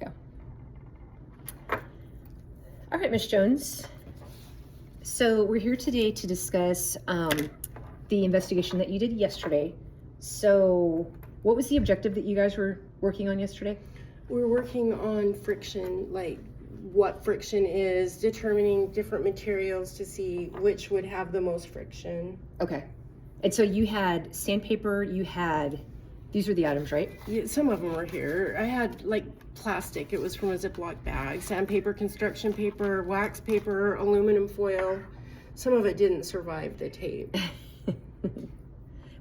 go. All right, Ms. Jones. So we're here today to discuss the investigation that you did yesterday. So what was the objective that you guys were working on yesterday? We're working on friction, like what friction is, determining different materials to see which would have the most friction. Okay. And so you had sandpaper, these were the items, right? Yeah, some of them are here. I had like plastic, it was from a Ziploc bag, sandpaper, construction paper, wax paper, aluminum foil. Some of it didn't survive the tape.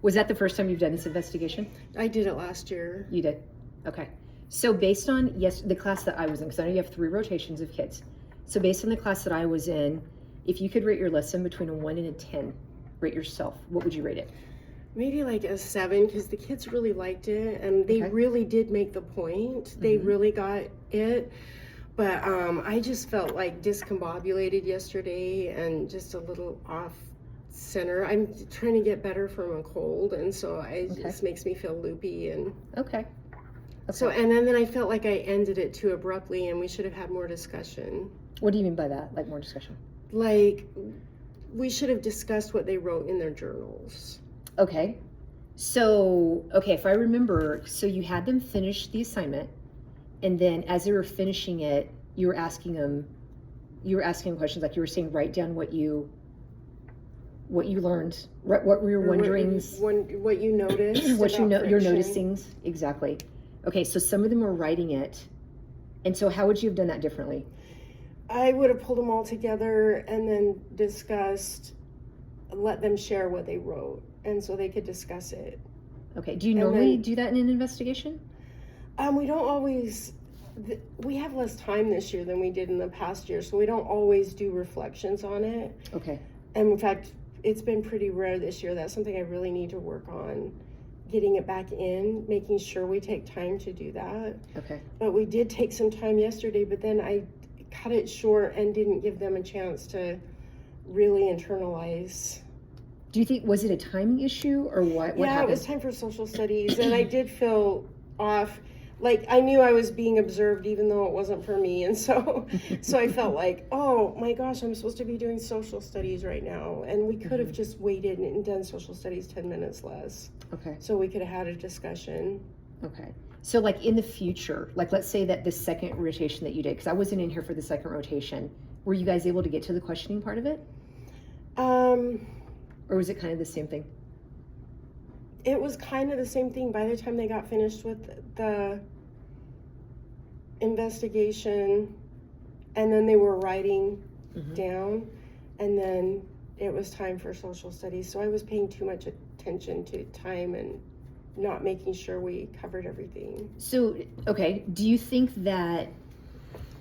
Was that the first time you've done this investigation? I did it last year. You did? Okay. So based on, the class that I was in, because I know you have 3 rotations of kids. So based on the class that I was in, if you could rate your lesson between a 1 and a 10, rate yourself, what would you rate it? Maybe like a 7, because the kids really liked it and they really did make the point. They really got it. But I just felt like discombobulated yesterday and just a little off center. I'm trying to get better from a cold, and so it just makes me feel loopy. And so, and then I felt like I ended it too abruptly and we should have had more discussion. What do you mean by that? Like more discussion? Like we should have discussed what they wrote in their journals. Okay. So, if I remember, so you had them finish the assignment, and then as they were finishing it, you were asking them questions, like you were saying, write down what you learned, what were your wonderings, what you noticed, what your noticings, exactly. Okay, so some of them were writing it, and so how would you have done that differently? I would have pulled them all together and then let them share what they wrote, and so they could discuss it. Okay, do you normally do that in an investigation? We don't always. We have less time this year than we did in the past year, so we don't always do reflections on it. Okay. And in fact, it's been pretty rare this year. That's something I really need to work on, getting it back in, making sure we take time to do that. Okay. But we did take some time yesterday, but then I cut it short and didn't give them a chance to really internalize. Do you think, was it a timing issue or what Yeah, happened? It was time for social studies, and I did feel off. Like I knew I was being observed even though it wasn't for me, and so I felt like, oh my gosh, I'm supposed to be doing social studies right now, and we could have just waited and done social studies 10 minutes less. Okay. So we could have had a discussion. Okay. So like in the future, like let's say that the second rotation that you did, because I wasn't in here for the second rotation, were you guys able to get to the questioning part of it? Or was it kind of the same thing? It was kind of the same thing. By the time they got finished with the investigation, and then they were writing down, and then it was time for social studies. So I was paying too much attention to time and not making sure we covered everything. So, do you think that,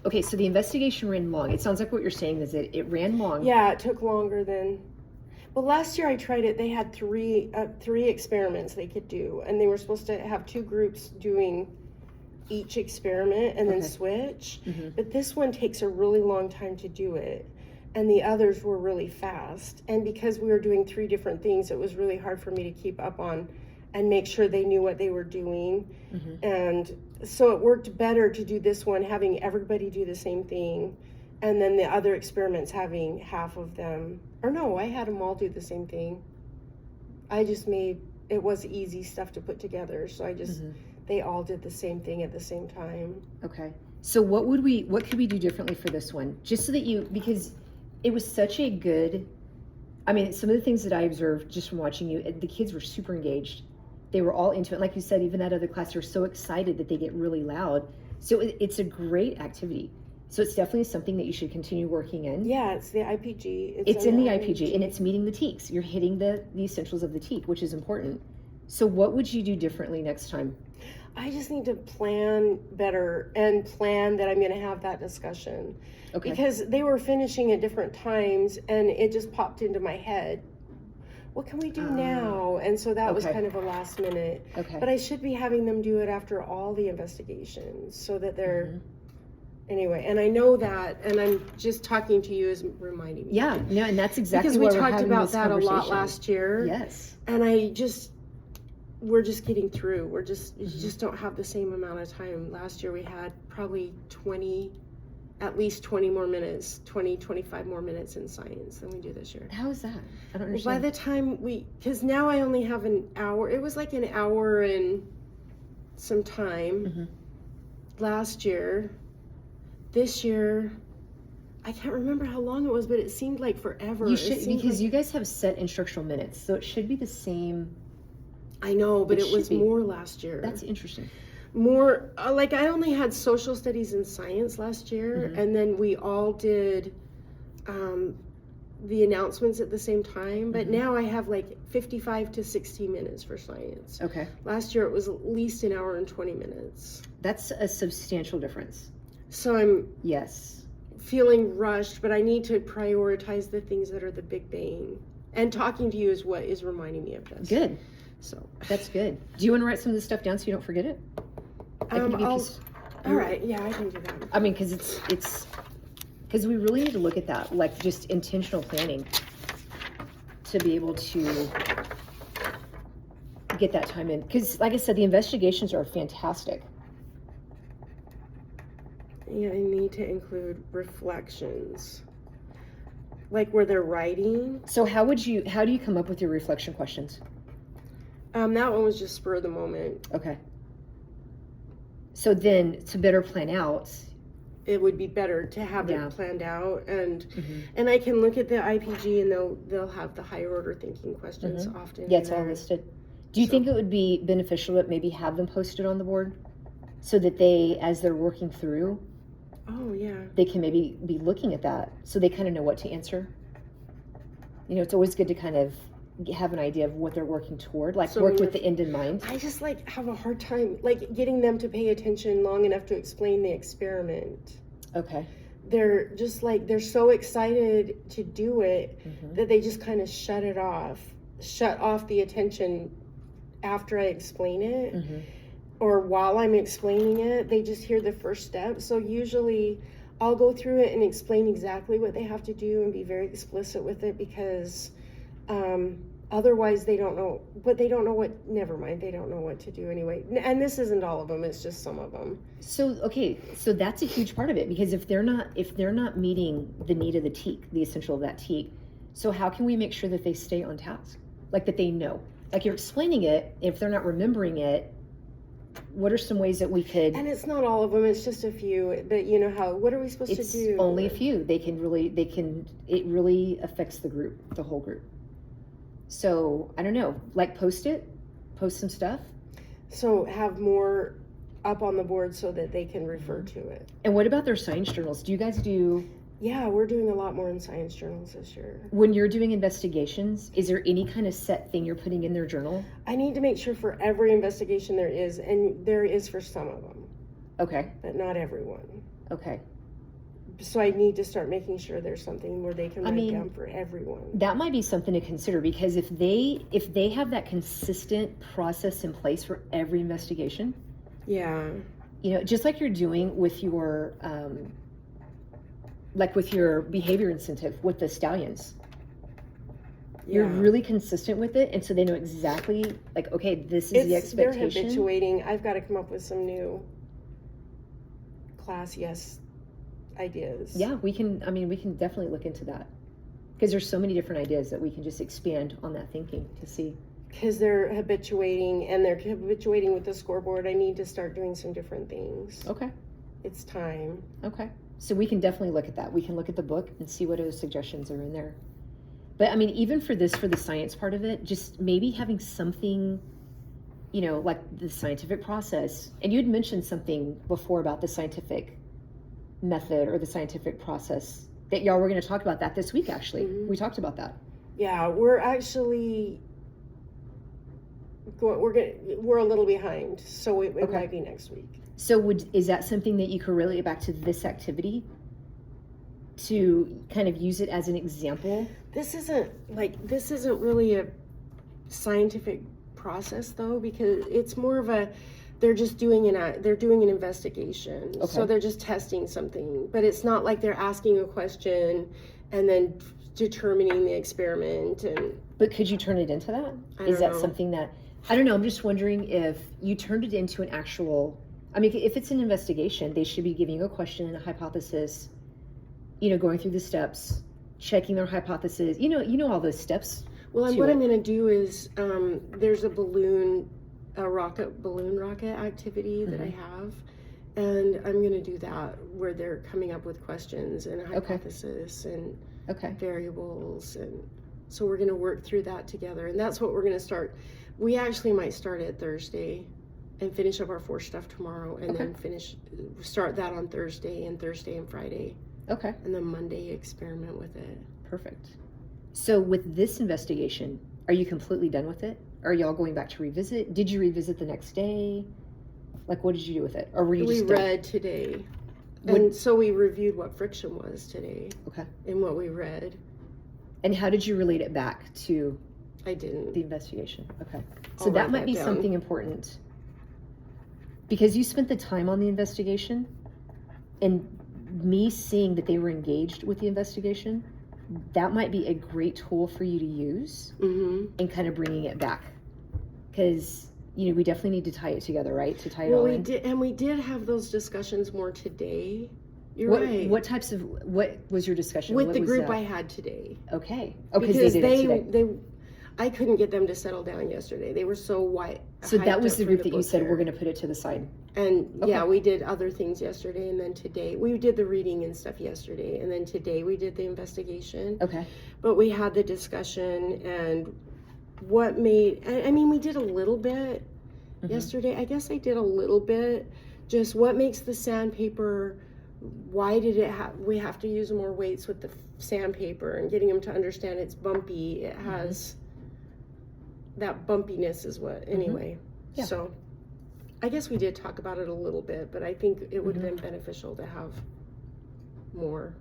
so the investigation ran long. It sounds like what you're saying is that it ran long. Yeah, it took longer than... Well, last year I tried it. They had three experiments they could do, and they were supposed to have 2 groups doing each experiment and then switch. But this one takes a really long time to do it, and the others were really fast. And because we were doing 3 different things, it was really hard for me to keep up on and make sure they knew what they were doing. And so it worked better to do this one, having everybody do the same thing, and then the other experiments having half of them, or no, I had them all do the same thing. I just it was easy stuff to put together, so they all did the same thing at the same time. Okay. So what could we do differently for this one? Just so that because it was such a good, some of the things that I observed just from watching you, the kids were super engaged. They were all into it. Like you said, even that other class, they're so excited that they get really loud. So it's a great activity. So it's definitely something that you should continue working in. Yeah, it's the IPG. It's in the IPG, and it's meeting the TEKS. You're hitting the essentials of the TEK, which is important. So what would you do differently next time? I just need to plan better and plan that I'm going to have that discussion. Okay. Because they were finishing at different times, and it just popped into my head. What can we do now? And so that was kind of a last minute. Okay. But I should be having them do it after all the investigations so that they're... Anyway, and I know that, and I'm just talking to you as reminding me. Yeah, no, and that's exactly because we talked about that a lot last year. Yes. And we're just getting through. You just don't have the same amount of time. Last year we had probably at least 20 more minutes, 25 more minutes in science than we do this year. How is that? I don't By understand. the time because now I only have an hour. It was like an hour and some time Mhm. last year. This year, I can't remember how long it was, but it seemed like forever. You It should, seemed because like- you guys have set instructional minutes, so it should be the same. I know, but It it was should be. more last year. That's interesting. More like I only had social studies and science last year, Mhm. and then we all did the announcements at the same time. But Mhm. now I have like 55 to 60 minutes for science. Okay. Last year it was at least an hour and 20 minutes. That's a substantial difference. So I'm Yes. feeling rushed, but I need to prioritize the things that are the big bang. And talking to you is what is reminding me of this. Good. So That's good. Do you want to write some of this stuff down so you don't forget it? I can give you a piece. all right, yeah, I can do that. I mean, because because we really need to look at that, like just intentional planning to be able to get that time in. Because, like I said, the investigations are fantastic. Yeah, I need to include reflections, like where they're writing. So how do you come up with your reflection questions? That one was just spur of the moment. Okay. So then, to better plan out. It would be better to have Yeah. it planned out, and Mhm. and I can look at the IPG and they'll have the higher order thinking questions often. Yeah, in it's all there. listed. Do you So- think it would be beneficial to maybe have them posted on the board so that they, as they're working through, Oh yeah. they can maybe be looking at that so they kind of know what to answer? You know, it's always good to kind of have an idea of what they're working toward, like So work when with the end in mind. I just like have a hard time like getting them to pay attention long enough to explain the experiment. Okay. They're just like they're so excited to do it Mhm. that they just kind of shut off the attention after I explain it, Mhm. or while I'm explaining it, they just hear the first step. So usually I'll go through it and explain exactly what they have to do and be very explicit with it because otherwise they don't know, but they don't know what, never mind, they don't know what to do anyway. And this isn't all of them, it's just some of them. So okay, so that's a huge part of it because if they're not meeting the need of the teak, the essential of that teak, so how can we make sure that they stay on task, like that they know, like you're explaining it. If they're not remembering it, what are some ways that we could? And it's not all of them, it's just a few, but you know how, what are we supposed It's to do? only a few. It really affects the group, the whole group. So I don't know, like post some stuff. So have more up on the board so that they can refer to it. And what about their science journals? Do you guys do, Yeah, we're doing a lot more in science journals this year. when you're doing investigations, is there any kind of set thing you're putting in their journal? I need to make sure for every investigation there is, and there is for some of them, Okay, but not everyone. okay. So I need to start making sure there's something where they can write mean, down for everyone. That might be something to consider because if they have that consistent process in place for every investigation, Yeah. you know, just like you're doing with your behavior incentive with the stallions. You're Yeah. really consistent with it, and so they know exactly, like, okay, this is the They're expectation. habituating. I've got to come up with some new class ideas. Yeah, we can definitely look into that because there's so many different ideas that we can just expand on that thinking to see. Because they're habituating, and they're habituating with the scoreboard. I need to start doing some different things. Okay. It's time. Okay. So we can definitely look at that. We can look at the book and see what other suggestions are in there. But I mean, even for the science part of it, just maybe having something, you know, like the scientific process. And you'd mentioned something before about the scientific method or the scientific process that y'all were going to talk about that this week, actually. Mhm. We talked about that. Yeah, we're actually we're a little behind, so it Okay. might be next week. So is that something that you could relate back to this activity to kind of use it as an example? This isn't really a scientific process though, because it's more of they're just doing an investigation. Okay. So they're just testing something, but it's not like they're asking a question and then determining the experiment. And But could you turn it into that? I Is don't that know. something that, I don't know. I'm just wondering if you turned it into an actual. I mean, if it's an investigation, they should be giving you a question and a hypothesis. Going through the steps, checking their hypothesis. All those steps. Well, and to what it. I'm going to do is there's a balloon rocket activity that I have, and I'm going to do that where they're coming up with questions and a hypothesis and variables, and so we're going to work through that together, and that's what we're going to start. We actually might start it Thursday and finish up our 4 stuff tomorrow, and then start that on Thursday and Friday. Okay. And then Monday experiment with it. Perfect. So with this investigation, are you completely done with it? Are y'all going back to revisit? Did you revisit the next day? Like, what did you do with it? Or were you We just read today. And so we reviewed what friction was today. Okay. And what we read. And how did you relate it back to I didn't. the investigation? Okay. So I'll that write might that be down. something important. Because you spent the time on the investigation, and me seeing that they were engaged with the investigation, that might be a great tool for you to use and kind of bringing it back. Because, we definitely need to tie it together, right? To tie it all in. We did have those discussions more today. You're what, right. What was your discussion? With what the was group that? I had today. Okay. Oh, because they did it today. I couldn't get them to settle down yesterday. They were so white. So that was the group that you said, fair. we're going to put it to the side. And yeah, we did other things yesterday, and then today we did the reading and stuff yesterday, and then today we did the investigation. Okay. But we had the discussion, and what made, I mean, we did a little bit yesterday. I guess I did a little bit. Just what makes the sandpaper, why did we have to use more weights with the sandpaper, and getting them to understand it's bumpy. It has that bumpiness is what, anyway. Yeah. So I guess we did talk about it a little bit, but I think it would have been beneficial to have more.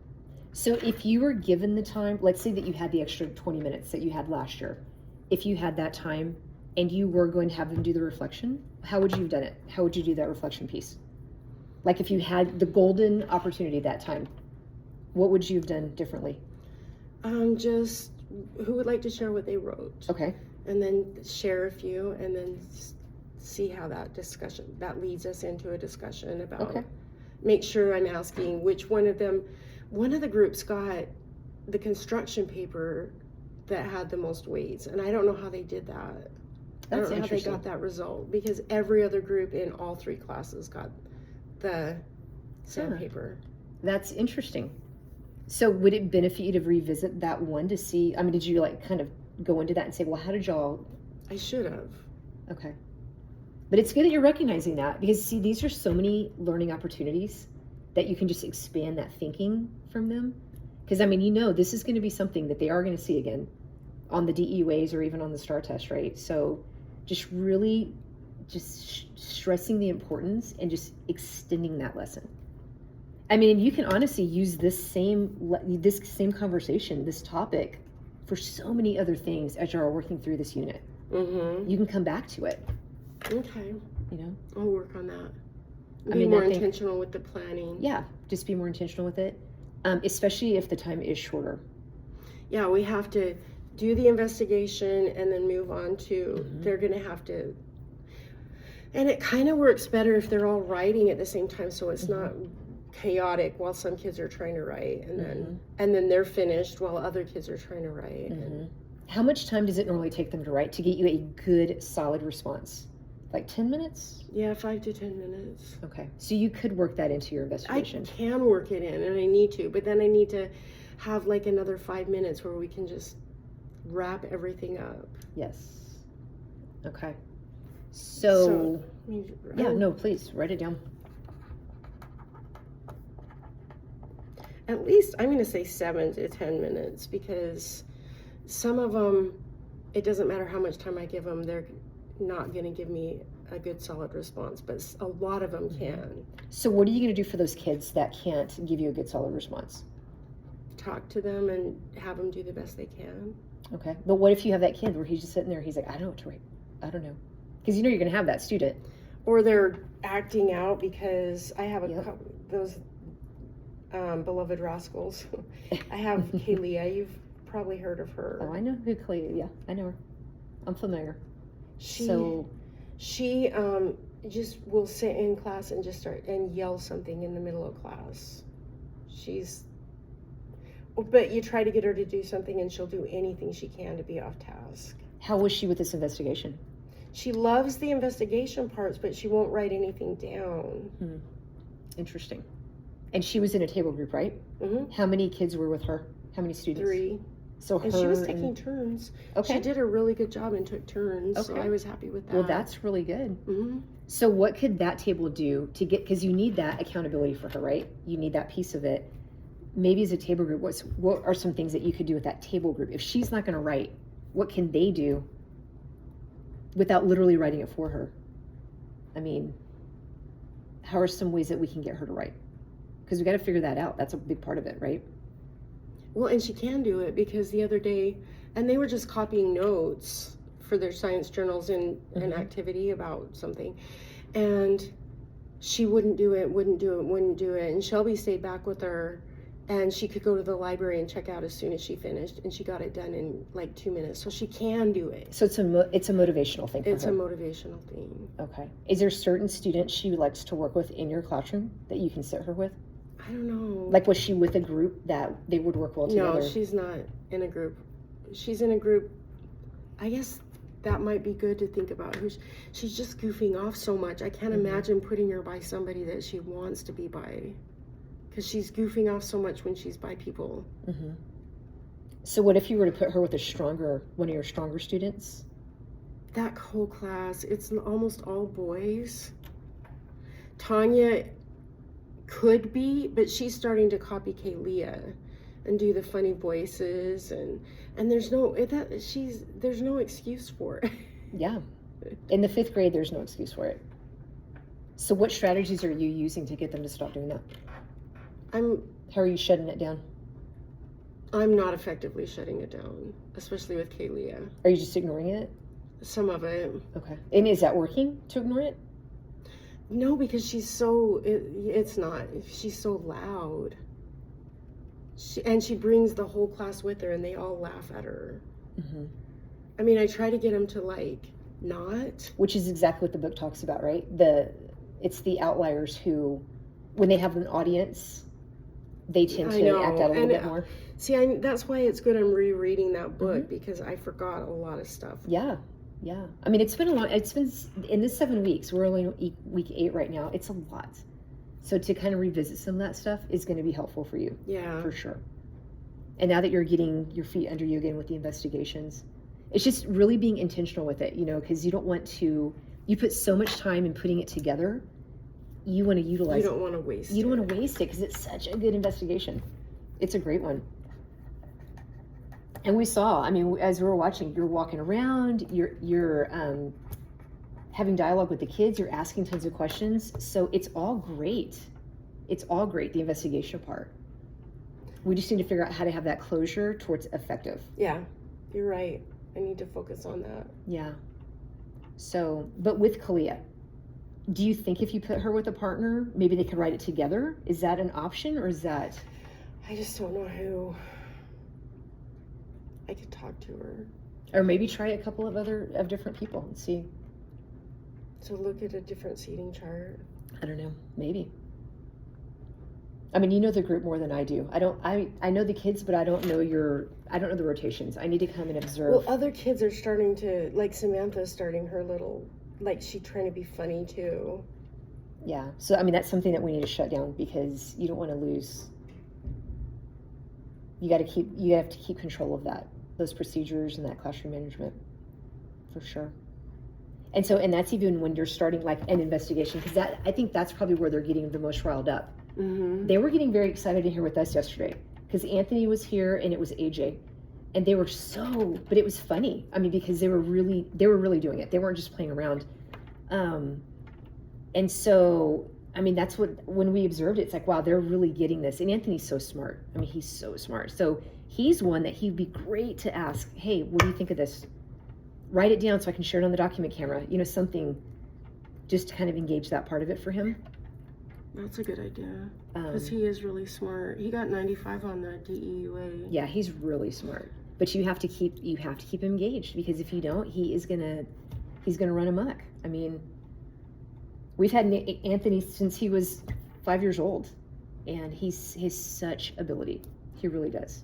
So if you were given the time, let's say that you had the extra 20 minutes that you had last year, if you had that time and you were going to have them do the reflection, how would you have done it? How would you do that reflection piece? Like if you had the golden opportunity at that time, what would you have done differently? Just who would like to share what they wrote? Okay. And then share a few, and then see how that leads us into a discussion about, make sure I'm asking which one of the groups got the construction paper that had the most weights, and I don't know how they did that. I don't know how they got that result, because every other group in all 3 classes got the sandpaper. That's interesting. So would it benefit you to revisit that one to see, I mean, did you kind of go into that and say, well, how did y'all? I should have. Okay. But it's good that you're recognizing that, because see, these are so many learning opportunities that you can just expand that thinking from them. Because I mean, this is going to be something that they are going to see again on the DEUAs or even on the STAR test, right? So just really stressing the importance and just extending that lesson. I mean, you can honestly use this same conversation, this topic, for so many other things as you're working through this unit. You can come back to it. Okay. I'll work on that. Be more intentional with the planning. Yeah, just be more intentional with it, especially if the time is shorter. Yeah, we have to do the investigation and then move on to, they're going to have to, and it kind of works better if they're all writing at the same time, so it's not chaotic while some kids are trying to write, and then they're finished while other kids are trying to write. How much time does it normally take them to write to get you a good, solid response? Like 10 minutes? Yeah, 5 to 10 minutes. Okay, so you could work that into your investigation. I can work it in, and I need to, but then I need to have another 5 minutes where we can just wrap everything up. Yes. Okay. So yeah, no, please write it down. At least I'm going to say 7 to 10 minutes, because some of them, it doesn't matter how much time I give them, they're not going to give me a good solid response, but a lot of them can. So what are you going to do for those kids that can't give you a good solid response? Talk to them and have them do the best they can. Okay, but what if you have that kid where he's just sitting there, he's like, I don't know what to write, I don't know, because you're going to have that student. Or they're acting out, because I have those beloved rascals. I have Kalia, you've probably heard of her. Oh, I know who Kalia, yeah, I know her, I'm familiar. She just will sit in class and just start and yell something in the middle of class. But you try to get her to do something and she'll do anything she can to be off task. How was she with this investigation? She loves the investigation parts, but she won't write anything down. Interesting. And she was in a table group, right? Mm-hmm. How many kids were with her? How many students? 3. So and she was taking turns. Okay. She did a really good job and took turns. Okay. So I was happy with that. Well, that's really good. Mm-hmm. So what could that table do to get, because you need that accountability for her, right? You need that piece of it. Maybe as a table group, what are some things that you could do with that table group? If she's not going to write, what can they do without literally writing it for her? I mean, how are some ways that we can get her to write? Because we got to figure that out. That's a big part of it, right? Well, and she can do it because the other day, and they were just copying notes for their science journals and an activity about something. And she wouldn't do it. And Shelby stayed back with her, and she could go to the library and check out as soon as she finished, and she got it done in like 2 minutes. So she can do it. So it's a motivational thing for her. It's a motivational thing. Okay. Is there certain students she likes to work with in your classroom that you can sit her with? I don't know. Like, was she with a group that they would work well together? No, she's not in a group. She's in a group. I guess that might be good to think about. She's just goofing off so much. I can't imagine putting her by somebody that she wants to be by, because she's goofing off so much when she's by people. So what if you were to put her with one of your stronger students? That whole class, it's almost all boys. Tanya could be, but she's starting to copy Kaylia and do the funny voices, and there's no excuse for it. Yeah. In the 5th grade, there's no excuse for it. So what strategies are you using to get them to stop doing that? How are you shutting it down? I'm not effectively shutting it down, especially with Kaylia. Are you just ignoring it? Some of it. Okay. And is that working to ignore it? No, because she's so, it's not. She's so loud. She brings the whole class with her, and they all laugh at her. I mean, I try to get them to, like, not. Which is exactly what the book talks about, right? It's the outliers who, when they have an audience, they tend to act out a little bit more. See, that's why it's good I'm rereading that book, because I forgot a lot of stuff. Yeah. I mean, it's been in this 7 weeks, we're only week 8 right now. It's a lot. So to kind of revisit some of that stuff is going to be helpful for you. Yeah. For sure. And now that you're getting your feet under you again with the investigations, it's just really being intentional with it, because you don't want to, you put so much time in putting it together, you want to utilize it. You don't want to waste it. You don't want to waste it because it's such a good investigation. It's a great one. And we saw, I mean, as we were watching, you're walking around, you're having dialogue with the kids, you're asking tons of questions. So it's all great. It's all great, the investigation part. We just need to figure out how to have that closure towards effective. Yeah, you're right. I need to focus on that. Yeah. So, but with Kalia, do you think if you put her with a partner, maybe they could write it together? Is that an option, or is that? I just don't know who. I could talk to her. Or maybe try a couple of different people and see. So look at a different seating chart. I don't know. Maybe. I mean, you know the group more than I do. I know the kids, but I don't know the rotations. I need to come and observe. Well, other kids are starting to, like Samantha's starting her little, like she's trying to be funny too. Yeah. So, I mean, that's something that we need to shut down because you don't want to lose. You have to keep control of those procedures and that classroom management, for sure. And so, and that's even when you're starting like an investigation, because I think that's probably where they're getting the most riled up. They were getting very excited to hear with us yesterday because Anthony was here and it was AJ, and they were but it was funny. I mean, because they were really doing it. They weren't just playing around. And so, I mean, that's when we observed it, it's like, wow, they're really getting this. And Anthony's so smart. I mean, he's so smart. So he's one that he'd be great to ask, hey, what do you think of this? Write it down so I can share it on the document camera. Something just to kind of engage that part of it for him. That's a good idea. Because he is really smart. He got 95 on the DEUA. Yeah, he's really smart. But you have to keep him engaged, because if you don't, he is gonna He's going to run amok. I mean, we've had Anthony since he was 5 years old, and he's such ability. He really does.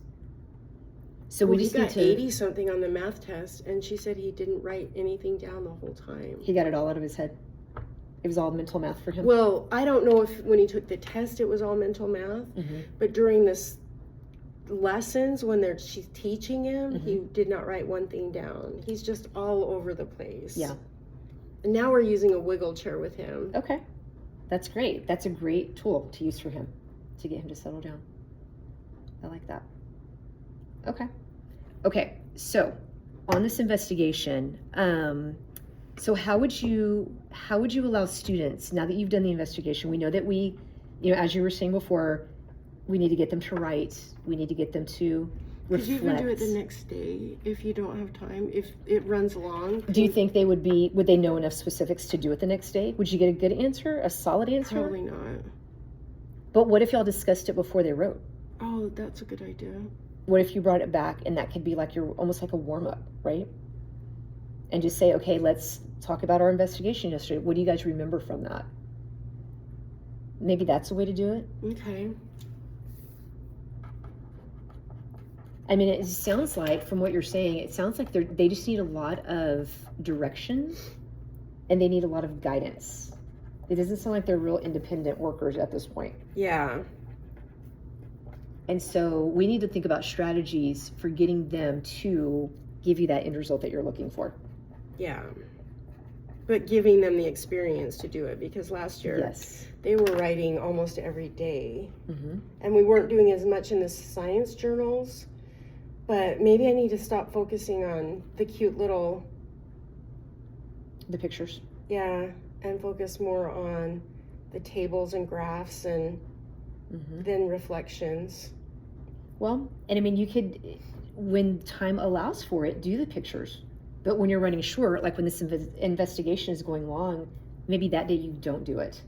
So we he just got need to 80 something on the math test, and she said he didn't write anything down the whole time. He got it all out of his head. It was all mental math for him. Well, I don't know if when he took the test it was all mental math, but during this lessons when she's teaching him, he did not write one thing down. He's just all over the place. Yeah. And now we're using a wiggle chair with him. Okay. That's great. That's a great tool to use for him to get him to settle down. I like that. Okay. So on this investigation, so how would you allow students, now that you've done the investigation, we know that as you were saying before, we need to get them to write. We need to get them to reflect. Could you even do it the next day if you don't have time, if it runs long? Do you think would they know enough specifics to do it the next day? Would you get a good answer, a solid answer? Probably not. But what if y'all discussed it before they wrote? Oh, that's a good idea. What if you brought it back and that could be like almost like a warm-up, right? And just say, okay, let's talk about our investigation yesterday. What do you guys remember from that? Maybe that's a way to do it. Okay. I mean, it sounds like, from what you're saying, it sounds like they just need a lot of direction and they need a lot of guidance. It doesn't sound like they're real independent workers at this point. Yeah. And so we need to think about strategies for getting them to give you that end result that you're looking for. Yeah. But giving them the experience to do it, because last year they were writing almost every day. And we weren't doing as much in the science journals, but maybe I need to stop focusing on the cute little... The pictures. Yeah, and focus more on the tables and graphs and then reflections. Well, and I mean, you could, when time allows for it, do the pictures. But when you're running short, like when this investigation is going long, maybe that day you don't do it.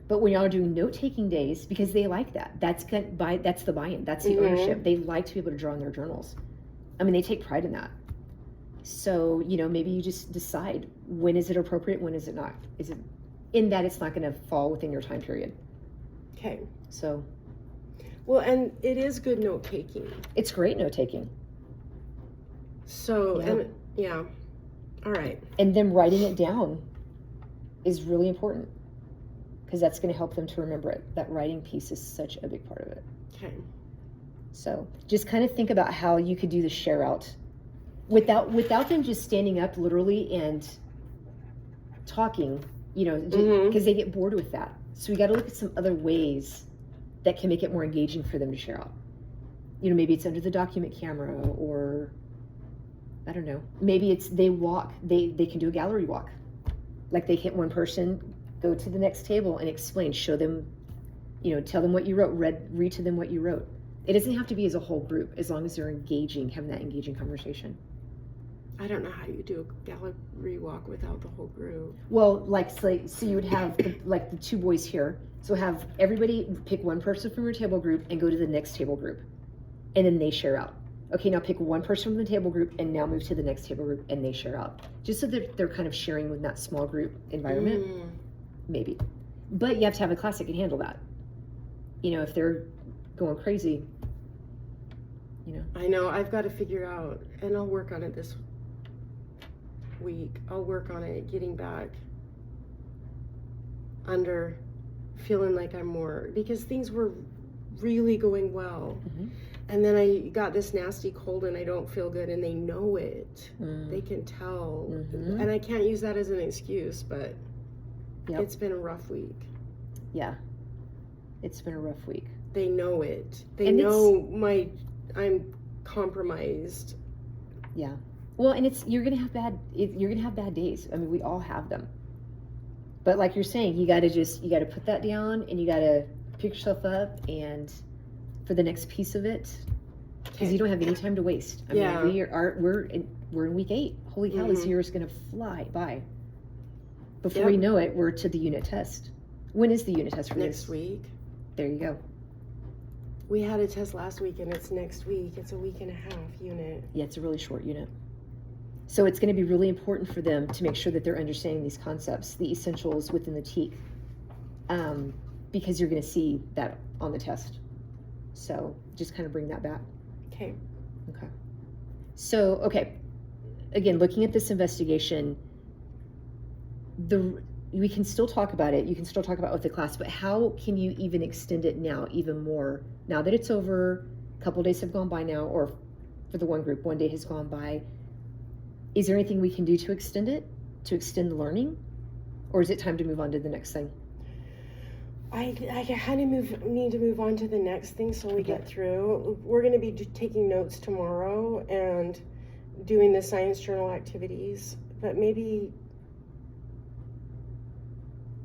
But when y'all are doing note-taking days, because they like that, that's the buy-in, that's the ownership. They like to be able to draw in their journals. I mean, they take pride in that. So, maybe you just decide, when is it appropriate, when is it not? Is it in that it's not going to fall within your time period? Okay. So. Well, and it is good note-taking. It's great note-taking. So, all right. And them writing it down is really important, because that's going to help them to remember it. That writing piece is such a big part of it. Okay. So just kind of think about how you could do the share out without them just standing up literally and talking, because they get bored with that. So we got to look at some other ways that can make it more engaging for them to share out. Maybe it's under the document camera, or I don't know. Maybe it's they walk. They can do a gallery walk. Like they hit one person, go to the next table and explain, show them, tell them what you wrote, read to them what you wrote. It doesn't have to be as a whole group, as long as they're engaging, having that engaging conversation. I don't know how you do a gallery walk without the whole group. Well, so you would have the two boys here. So have everybody pick one person from your table group and go to the next table group. And then they share out. Okay, now pick one person from the table group and now move to the next table group and they share out. Just so that they're kind of sharing with that small group environment. Maybe. But you have to have a class that can handle that. If they're going crazy, I know, I've got to figure out, and I'll work on it this week. I'll work on it, getting back under, feeling like I'm more, because things were really going well. And then I got this nasty cold and I don't feel good, and they know it. They can tell. And I can't use that as an excuse, but it's been a rough week. Yeah. It's been a rough week. They know it. They know I'm compromised. Yeah. Well, and you're gonna have bad days. I mean, we all have them. But like you're saying, you gotta put that down and you gotta pick yourself up and for the next piece of it, because you don't have any time to waste. I mean, we're in week 8. Holy cow, this year is gonna fly by. Before you know it, we're to the unit test. When is the unit test for next week? There you go. We had a test last week and it's next week. It's a week and a half unit. Yeah, it's a really short unit. So it's going to be really important for them to make sure that they're understanding these concepts, the essentials within the TEAC, because you're going to see that on the test. So just kind of bring that back. Okay. Okay. So, okay. Again, looking at this investigation, we can still talk about it. You can still talk about it with the class, but how can you even extend it now even more? Now that it's over, a couple of days have gone by now, or for the one group, 1 day has gone by. Is there anything we can do to extend it, to extend the learning? Or is it time to move on to the next thing? I kind of need to move on to the next thing so we Okay. get through. We're going to be taking notes tomorrow and doing the science journal activities, but maybe,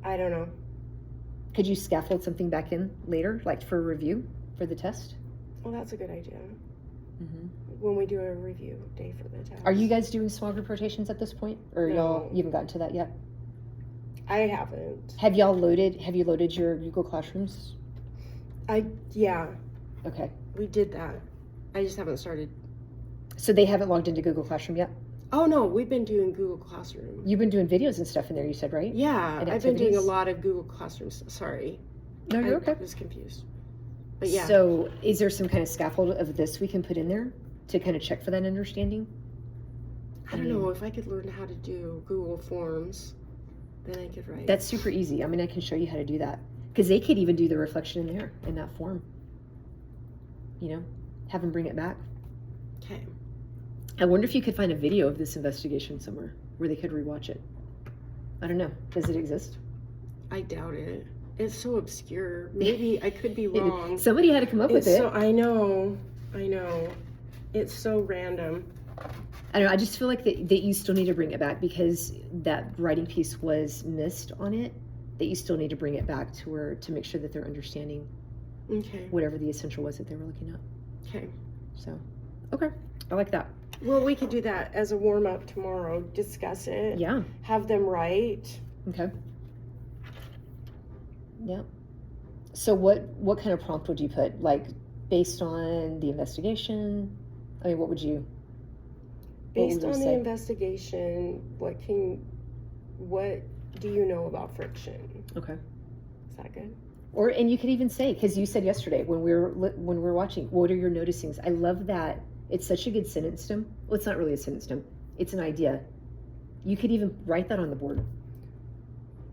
I don't know. Could you scaffold something back in later, like for review for the test? Well, that's a good idea. Mm-hmm. When we do a review day for the test. Are you guys doing small group rotations at this point? Or y'all, No. you haven't gotten to that yet? I haven't. Have you loaded your Google Classrooms? Yeah, Okay. we did that. I just haven't started. So they haven't logged into Google Classroom yet? Oh no, we've been doing Google Classroom. You've been doing videos and stuff in there, you said, right? Yeah, And I've been doing a activities? lot of Google Classrooms. Sorry. No, you're okay. I was confused. But yeah. So is there some kind of scaffold of this we can put in there to kind of check for that understanding? I don't know, if I could learn how to do Google Forms, then I could write. That's super easy. I mean, I can show you how to do that. Because they could even do the reflection in there, in that form. You know, have them bring it back. Okay. I wonder if you could find a video of this investigation somewhere where they could rewatch it. I don't know. Does it exist? I doubt it. It's so obscure. Maybe I could be wrong. Somebody had to come up with it. So I know. It's so random. I don't know. I just feel like that you still need to bring it back because that writing piece was missed on it. That you still need to bring it back to make sure that they're understanding Okay. whatever the essential was that they were looking at. Okay. So, okay, I like that. Well, we could do that as a warm up tomorrow. Discuss it. Yeah. Have them write. Okay. Yeah. So what kind of prompt would you put? Like based on the investigation? I mean, what would you? Based on the say? investigation, what do you know about friction? Okay. Is that good? And you could even say, because you said yesterday when we were watching, what are your noticings? I love that. It's such a good sentence stem. Well, it's not really a sentence stem. It's an idea. You could even write that on the board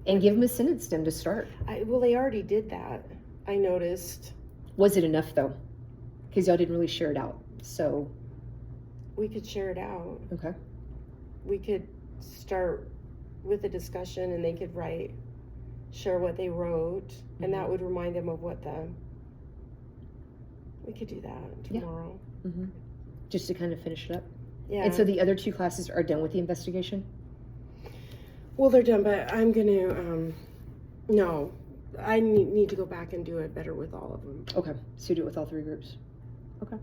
and give them a sentence stem to start. Well, they already did that. I noticed. Was it enough though? Because y'all didn't really share it out. So. We could share it out. Okay. We could start with a discussion and they could share what they wrote, and that would remind them of we could do that tomorrow. Yeah. Mm-hmm. Just to kind of finish it up. Yeah. And so the other two classes are done with the investigation? Well, they're done, but I'm gonna, no, I need to go back and do it better with all of them. Okay, so you do it with all three groups. Okay.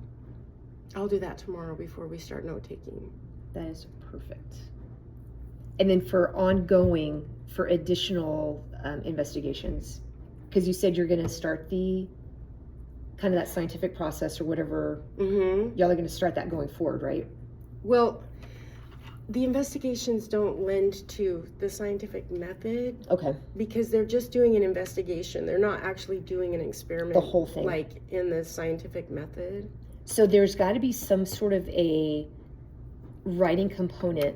I'll do that tomorrow before we start note taking. That is perfect. And then for additional investigations, because you said you're going to start the kind of that scientific process or whatever, Mm-hmm. y'all are going to start that going forward, right? Well, the investigations don't lend to the scientific method Okay. because they're just doing an investigation. They're not actually doing an experiment. The whole thing. Like in the scientific method. So there's got to be some sort of a writing component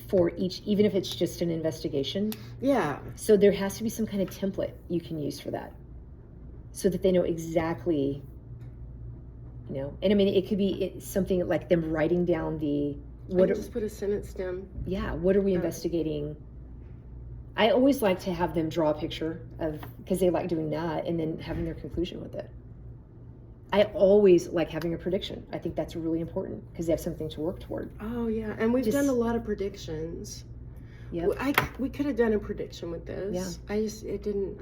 for each, even if it's just an investigation. Yeah. So there has to be some kind of template you can use for that so that they know exactly, and I mean, it could be something like them writing down Just put a sentence stem. Yeah, what are we investigating? I always like to have them draw a picture because they like doing that and then having their conclusion with it. I always like having a prediction. I think that's really important because they have something to work toward. Oh yeah, and we've done a lot of predictions. Yeah. We could have done a prediction with this. Yeah. I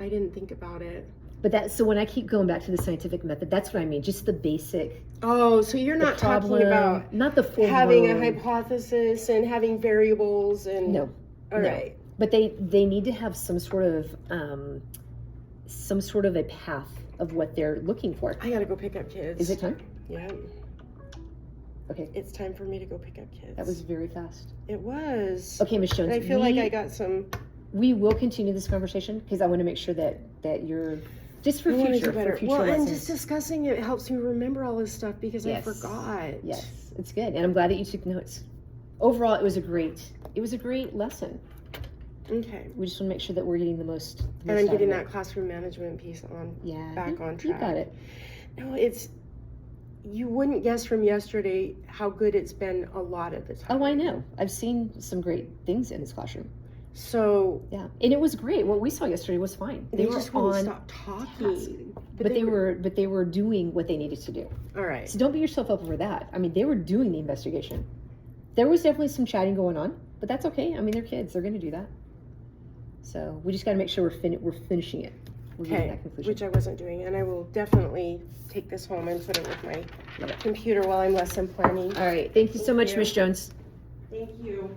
didn't think about it. But so when I keep going back to the scientific method, that's what I mean. Just the basic. Oh, so you're not talking about not the full having a blown- hypothesis and having variables and No. All No. right. But they need to have some sort of a path of what they're looking for. I gotta go pick up kids. Is it time? Yeah. Okay. it's time for me to go pick up kids. That was very fast. It was. Okay, Ms. Jones. And I feel like I got some. We will continue this conversation because I want to make sure that you're just for I wanna future do better. for future Well, and lessons. just discussing it helps me remember all this stuff because I Yes. forgot. Yes, it's good, and I'm glad that you took notes. Overall, it was a great lesson. Okay. We just want to make sure that we're getting the most. And I'm out of getting it. that classroom management piece on. Yeah, back on You got track. it. No, it's. You wouldn't guess from yesterday how good it's been a lot of the time. Oh, I know. I've seen some great things in this classroom. So Yeah, and it was great. What we saw yesterday was fine. they were just wouldn't on stop talking. but they were doing what they needed to do. All right. So don't beat yourself up over that. I mean, they were doing the investigation. There was definitely some chatting going on, but that's okay. I mean, they're kids; they're going to do that. So we just got to make sure we're finishing it. We're getting Okay, that conclusion. which I wasn't doing, and I will definitely take this home and put it with my Love it. computer while I'm lesson planning. All right. Thank you so Thank much, you. Miss Jones. Thank you.